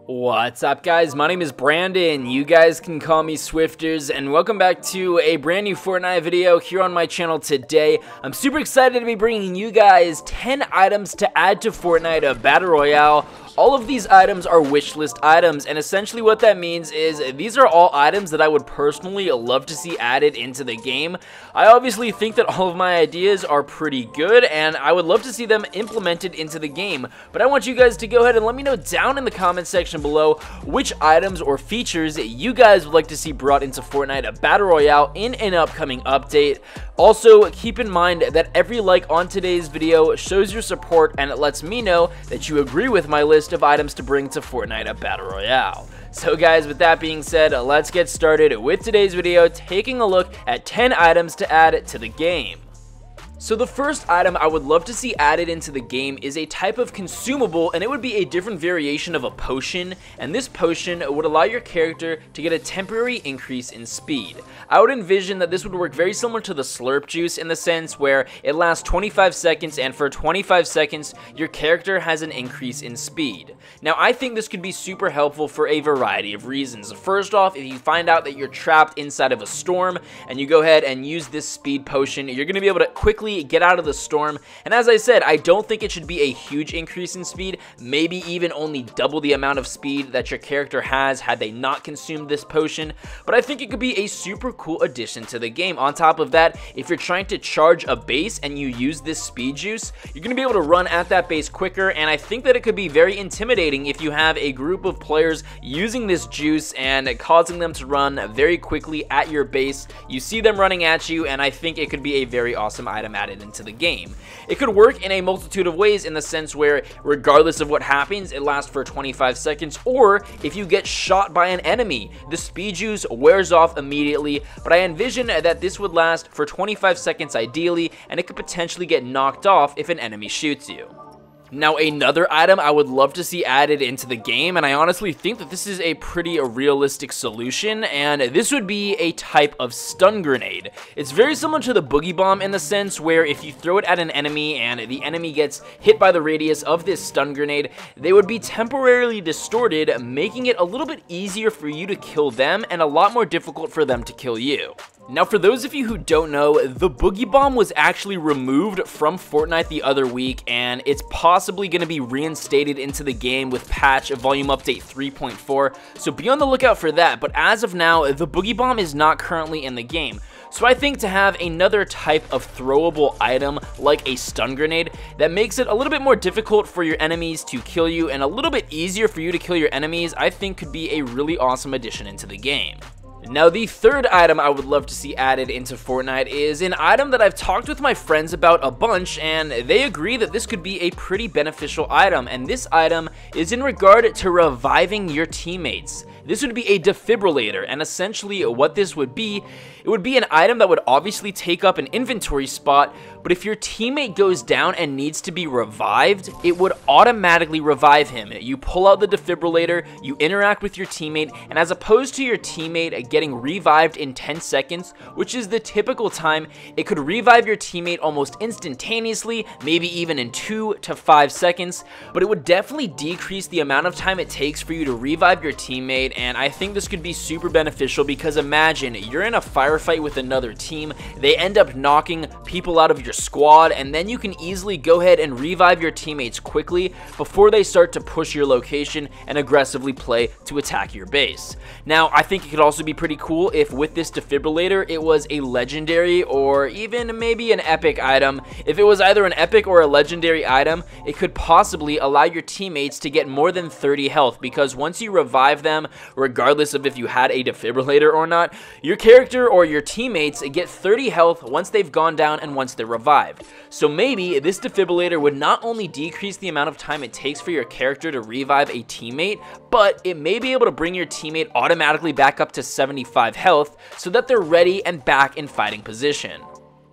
What's up, guys? My name is Brandon. You guys can call me Swifterrs, and welcome back to a brand new Fortnite video here on my channel today. I'm super excited to be bringing you guys 10 items to add to Fortnite Battle Royale. All of these items are wishlist items, and essentially what that means is these are all items that I would personally love to see added into the game. I obviously think that all of my ideas are pretty good, and I would love to see them implemented into the game, but I want you guys to go ahead and let me know down in the comment section below which items or features you guys would like to see brought into Fortnite Battle Royale in an upcoming update. Also, keep in mind that every like on today's video shows your support, and it lets me know that you agree with my list of items to bring to Fortnite Battle Royale. So guys, with that being said, let's get started with today's video, taking a look at 10 items to add to the game. So the first item I would love to see added into the game is a type of consumable, and it would be a different variation of a potion, and this potion would allow your character to get a temporary increase in speed. I would envision that this would work very similar to the slurp juice in the sense where it lasts 25 seconds, and for 25 seconds your character has an increase in speed. Now I think this could be super helpful for a variety of reasons. First off, if you find out that you're trapped inside of a storm and you go ahead and use this speed potion, you're going to be able to quickly get out of the storm, and as I said, I don't think it should be a huge increase in speed, maybe even only double the amount of speed that your character has had they not consumed this potion, but I think it could be a super cool addition to the game. On top of that, if you're trying to charge a base and you use this speed juice, you're going to be able to run at that base quicker, and I think that it could be very intimidating if you have a group of players using this juice and causing them to run very quickly at your base. You see them running at you, and I think it could be a very awesome item added into the game. It could work in a multitude of ways in the sense where regardless of what happens, it lasts for 25 seconds, or if you get shot by an enemy, the speed juice wears off immediately, but I envision that this would last for 25 seconds ideally, and it could potentially get knocked off if an enemy shoots you. Now, another item I would love to see added into the game, and I honestly think that this is a pretty realistic solution, and this would be a type of stun grenade. It's very similar to the boogie bomb in the sense where if you throw it at an enemy and the enemy gets hit by the radius of this stun grenade, they would be temporarily distorted, making it a little bit easier for you to kill them and a lot more difficult for them to kill you. Now, for those of you who don't know, the boogie bomb was actually removed from Fortnite the other week, and it's possibly going to be reinstated into the game with patch volume update 3.4, so be on the lookout for that. But as of now, the boogie bomb is not currently in the game. So I think to have another type of throwable item like a stun grenade that makes it a little bit more difficult for your enemies to kill you and a little bit easier for you to kill your enemies, I think could be a really awesome addition into the game. Now, the third item I would love to see added into Fortnite is an item that I've talked with my friends about a bunch, and they agree that this could be a pretty beneficial item, and this item is in regard to reviving your teammates. This would be a defibrillator, and essentially what this would be, it would be an item that would obviously take up an inventory spot, but if your teammate goes down and needs to be revived, it would automatically revive him. You pull out the defibrillator, you interact with your teammate, and as opposed to your teammate getting revived in 10 seconds, which is the typical time, it could revive your teammate almost instantaneously, maybe even in 2 to 5 seconds, but it would definitely decrease the amount of time it takes for you to revive your teammate. And I think this could be super beneficial because imagine you're in a firefight with another team, they end up knocking people out of your squad, and then you can easily go ahead and revive your teammates quickly before they start to push your location and aggressively play to attack your base. Now, I think it could also be pretty cool if with this defibrillator it was a legendary or even maybe an epic item. If it was either an epic or a legendary item, it could possibly allow your teammates to get more than 30 health, because once you revive them, regardless of if you had a defibrillator or not, your character or your teammates get 30 health once they've gone down and once they're revived. So maybe this defibrillator would not only decrease the amount of time it takes for your character to revive a teammate, but it may be able to bring your teammate automatically back up to 75 health so that they're ready and back in fighting position.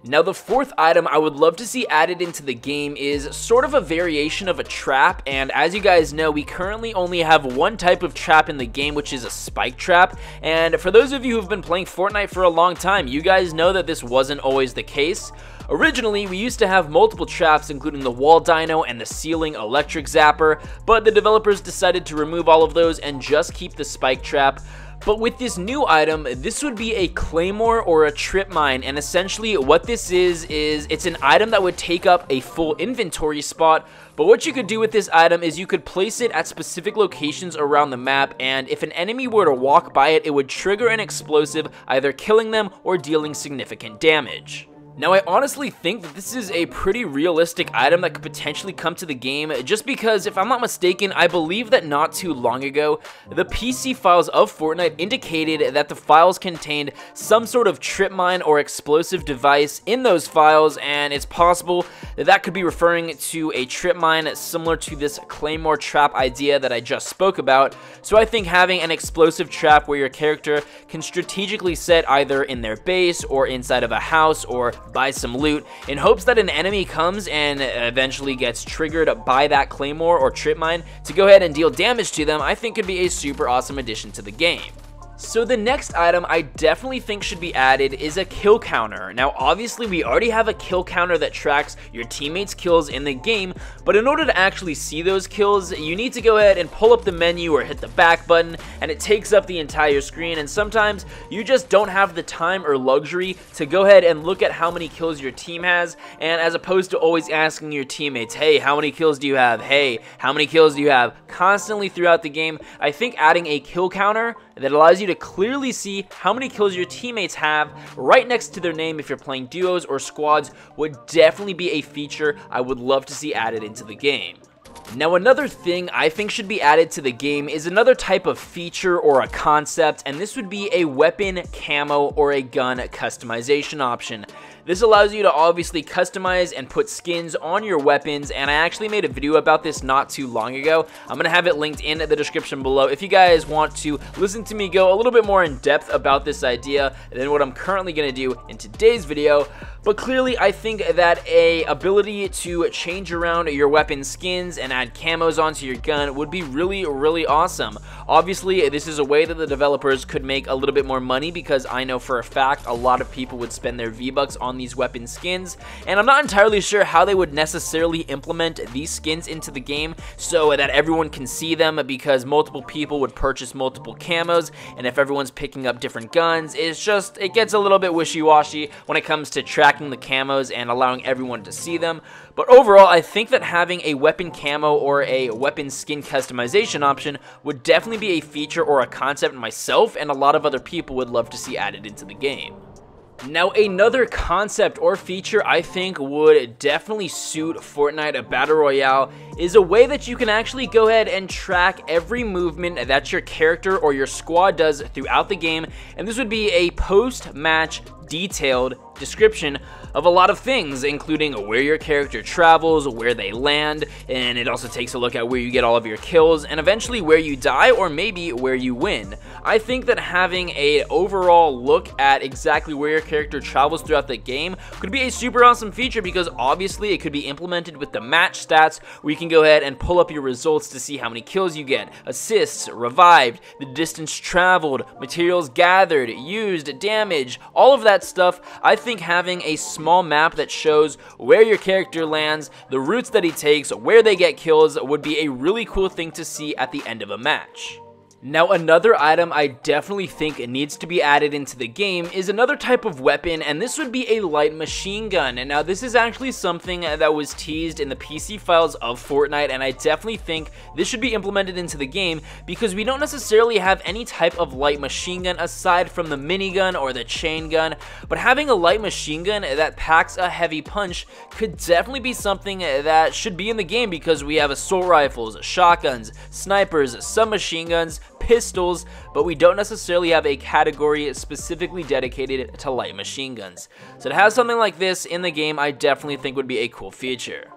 Now the fourth item I would love to see added into the game is sort of a variation of a trap, and as you guys know, we currently only have one type of trap in the game, which is a spike trap. And for those of you who've been playing Fortnite for a long time, you guys know that this wasn't always the case. Originally, we used to have multiple traps, including the wall dino and the ceiling electric zapper, but the developers decided to remove all of those and just keep the spike trap. But with this new item, this would be a claymore or a trip mine, and essentially what this is it's an item that would take up a full inventory spot. But what you could do with this item is you could place it at specific locations around the map, and if an enemy were to walk by it, it would trigger an explosive, either killing them or dealing significant damage. Now, I honestly think that this is a pretty realistic item that could potentially come to the game, just because, if I'm not mistaken, I believe that not too long ago, the PC files of Fortnite indicated that the files contained some sort of trip mine or explosive device in those files, and it's possible that that could be referring to a trip mine similar to this claymore trap idea that I just spoke about. So I think having an explosive trap where your character can strategically set either in their base or inside of a house or buy some loot in hopes that an enemy comes and eventually gets triggered by that claymore or trip mine to go ahead and deal damage to them, I think could be a super awesome addition to the game. So the next item I definitely think should be added is a kill counter. Now obviously we already have a kill counter that tracks your teammates' kills in the game, but in order to actually see those kills, you need to go ahead and pull up the menu or hit the back button, and it takes up the entire screen, and sometimes you just don't have the time or luxury to go ahead and look at how many kills your team has, and as opposed to always asking your teammates, hey, how many kills do you have? Hey, how many kills do you have? Constantly throughout the game, I think adding a kill counter that allows you to clearly see how many kills your teammates have right next to their name if you're playing duos or squads would definitely be a feature I would love to see added into the game. Now another thing I think should be added to the game is another type of feature or a concept, and this would be a weapon, camo, or a gun customization option. This allows you to obviously customize and put skins on your weapons, and I actually made a video about this not too long ago. I'm going to have it linked in the description below if you guys want to listen to me go a little bit more in depth about this idea than what I'm currently going to do in today's video. But clearly I think that a ability to change around your weapon skins and add camos onto your gun would be really awesome. Obviously this is a way that the developers could make a little bit more money, because I know for a fact a lot of people would spend their V-Bucks on these weapon skins, and I'm not entirely sure how they would necessarily implement these skins into the game so that everyone can see them, because multiple people would purchase multiple camos, and if everyone's picking up different guns, it gets a little bit wishy-washy when it comes to tracking the camos and allowing everyone to see them. But overall, I think that having a weapon camo or a weapon skin customization option would definitely be a feature or a concept myself and a lot of other people would love to see added into the game. Now another concept or feature I think would definitely suit Fortnite Battle Royale is a way that you can actually go ahead and track every movement that your character or your squad does throughout the game, and this would be a post-match detailed description of a lot of things, including where your character travels, where they land, and it also takes a look at where you get all of your kills, and eventually where you die or maybe where you win. I think that having an overall look at exactly where your character travels throughout the game could be a super awesome feature, because obviously it could be implemented with the match stats where you can go ahead and pull up your results to see how many kills you get, assists, revived, the distance traveled, materials gathered, used, damage, all of that stuff. I think having a small map that shows where your character lands, the routes that he takes, where they get kills would be a really cool thing to see at the end of a match. Now another item I definitely think needs to be added into the game is another type of weapon, and this would be a light machine gun. And now this is actually something that was teased in the PC files of Fortnite, and I definitely think this should be implemented into the game, because we don't necessarily have any type of light machine gun aside from the minigun or the chain gun, but having a light machine gun that packs a heavy punch could definitely be something that should be in the game, because we have assault rifles, shotguns, snipers, submachine guns, pistols, but we don't necessarily have a category specifically dedicated to light machine guns. So to have something like this in the game, I definitely think would be a cool feature.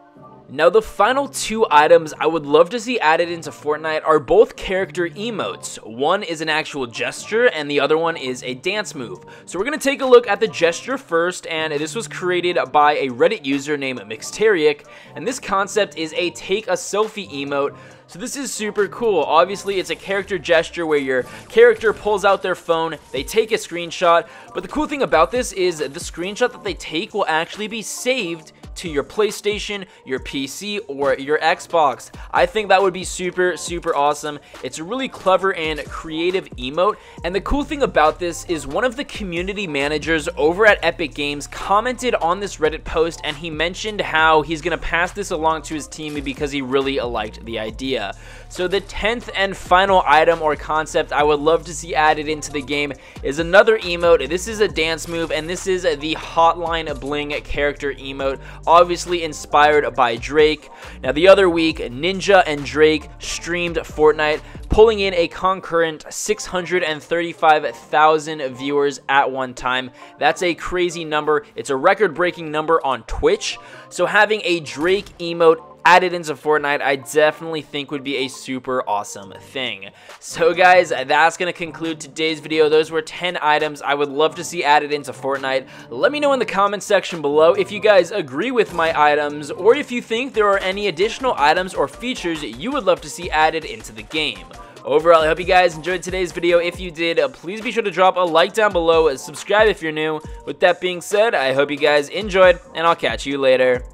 Now the final 2 items I would love to see added into Fortnite are both character emotes. One is an actual gesture and the other one is a dance move. So we're going to take a look at the gesture first, and this was created by a Reddit user named Mixteric, and this concept is a take a selfie emote. So this is super cool. Obviously, it's a character gesture where your character pulls out their phone, they take a screenshot, but the cool thing about this is the screenshot that they take will actually be saved to your PlayStation, your PC, or your Xbox. I think that would be super awesome. It's a really clever and creative emote, and the cool thing about this is one of the community managers over at Epic Games commented on this Reddit post, and he mentioned how he's gonna pass this along to his team because he really liked the idea. So the 10th and final item or concept I would love to see added into the game is another emote. This is a dance move, and this is the Hotline Bling character emote, obviously inspired by Drake. Now the other week, Ninja and Drake streamed Fortnite, pulling in a concurrent 635,000 viewers at one time. That's a crazy number. It's a record-breaking number on Twitch. So having a Drake emote added into Fortnite, I definitely think would be a super awesome thing. So guys, that's going to conclude today's video. Those were 10 items I would love to see added into Fortnite. Let me know in the comments section below if you guys agree with my items, or if you think there are any additional items or features you would love to see added into the game. Overall, I hope you guys enjoyed today's video. If you did, please be sure to drop a like down below, subscribe if you're new. With that being said, I hope you guys enjoyed, and I'll catch you later.